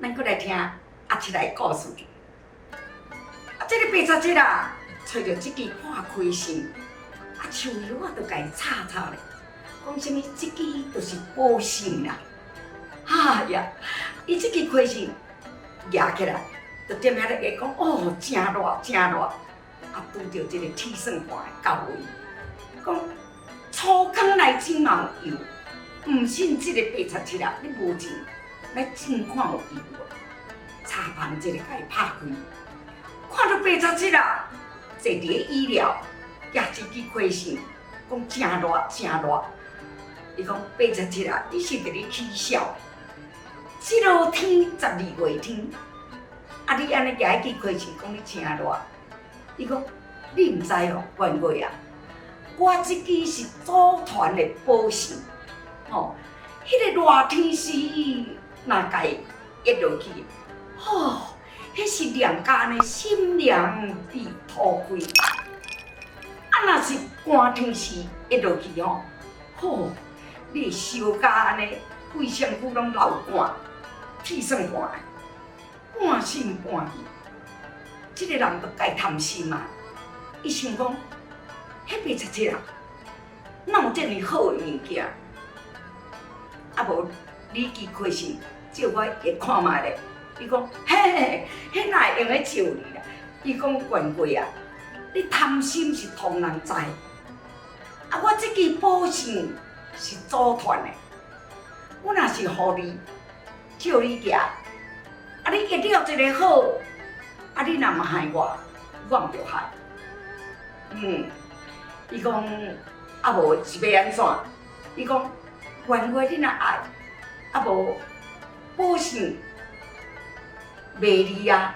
咱搁来听阿七来故事。这个白贼啊，找着这支破开心，树叶啊，就甲伊插插咧，讲什么这支就是保命啦。哎呀，伊这支开心举起来，就踮遐咧讲哦，真热真热。啊，拄着这个铁算盘的到位，讲粗糠来蒸嘛有油，唔信这个白贼啊，你无钱来蒸看有油无？茶盘这个甲伊拍开，看到白贼啊，坐伫个椅料，举一支开心，讲真热真热。伊讲白贼啊，你是伫咧起笑？这落天12月天，啊你安尼举一支开心，讲你真热。伊讲，你毋知哦，员外啊，我即支是组团的保险，吼，迄个热天时，若家压落去，吼，迄是凉甲安尼心凉地吐开；啊，若是寒天时压落去吼，吼，你会烧甲安尼，规身躯拢流汗，铁算盘，半信半疑。这个人就该贪心嘛，伊想讲，迄白贼啊，哪有这么好的物件？啊无，你支开心，借我会看卖咧。伊讲，嘿，迄哪会用咧借你啦？伊讲，员外啊，你贪心是通人知，啊，我这支保险是组团的，我若是互你，借你举，啊，你约了一个好。啊！你若嘛害我，我毋着害。伊讲啊无是要安怎？伊讲员外你若爱，啊无保险卖你啊！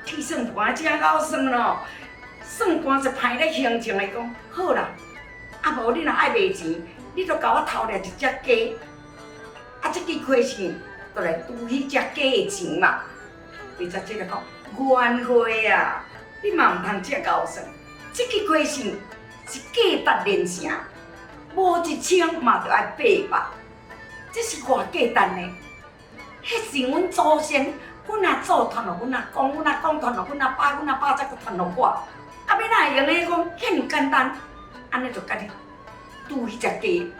铁算盘真够算咯，算盘是歹咧形象的讲好啦。啊无你若爱卖钱，你就甲我偷掠一只鸡，啊，这支开钱就来拄迄只鸡的钱嘛。你才即个讲。员外啊，你嘛毋通这高算，这支开线是价值连城，无1000嘛就要800，这是偌价值呢？迄是阮祖先，阮阿祖传落阮阿公，阮阿公传落阮阿爸，阮阿爸再搁传落我，啊要哪会用咧讲遐尔简单？安尼就甲你拄迄只鸡。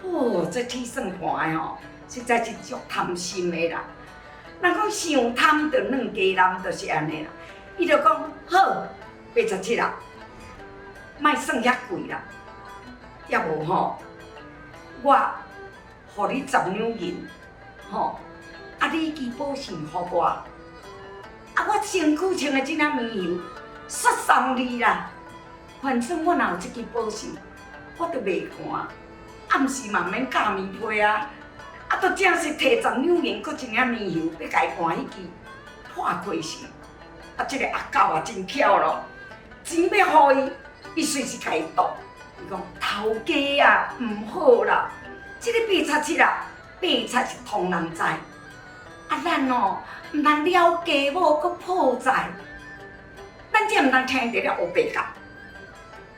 哦，这铁算盘的吼，实在是足贪心的啦。人讲想贪着软鸡人，就是安尼啦。伊就讲好，87啦，莫算遐贵啦，也无吼，我互你10两银，吼，啊你支保险互我，啊我身躯穿的这领棉油，雪送你啦。反正我若有这支保险，我就袂寒，暗时嘛免加棉被啊。啊，都正是摕10两银，搁一领棉油，要家换迄支破开线。啊，这个阿狗也真巧咯，钱要互伊，伊随时家己度。伊讲头家啊，唔好啦，这个白贼啊，白贼是通人知。啊，咱哦，唔通了家某搁破财，咱这唔通听着了黑白讲，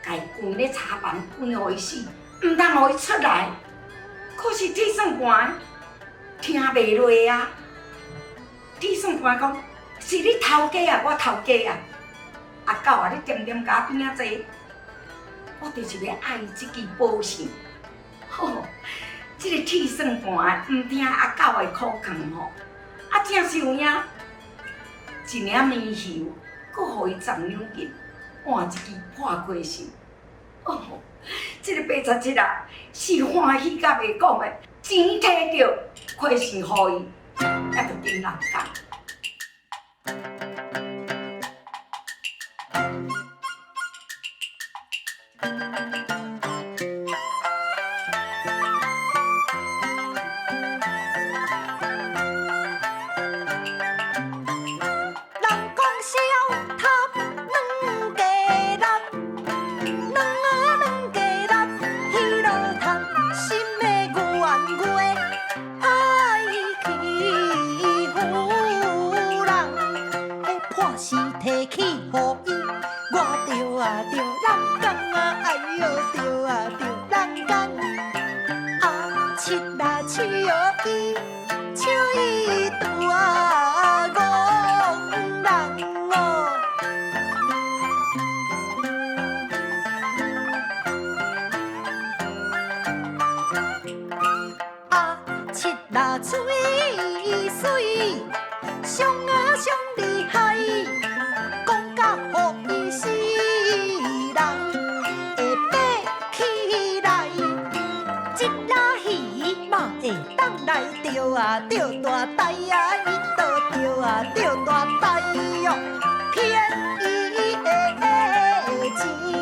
家关咧茶房，关互伊死，唔通互伊出来。可是铁算盘听袂落啊！铁算盘讲是你头家啊，我头家啊！阿狗啊，你点点甲边仔坐，我就是要爱这支保险。吼，这个铁算盘唔听阿狗的苦劝吼，啊，正是有影一领棉油，搁互伊10两银，换一支破开线。哦，这个白贼啊，是欢喜甲袂讲的，钱摕着，开线互伊，也着紧人讲。爱欺负人。啊，七那水水，上啊上厉害，讲甲予伊世人会爬起来，一拉鱼嘛会当来钓啊钓大鯛啊，伊倒钓啊钓大鯛哟，骗伊的钱。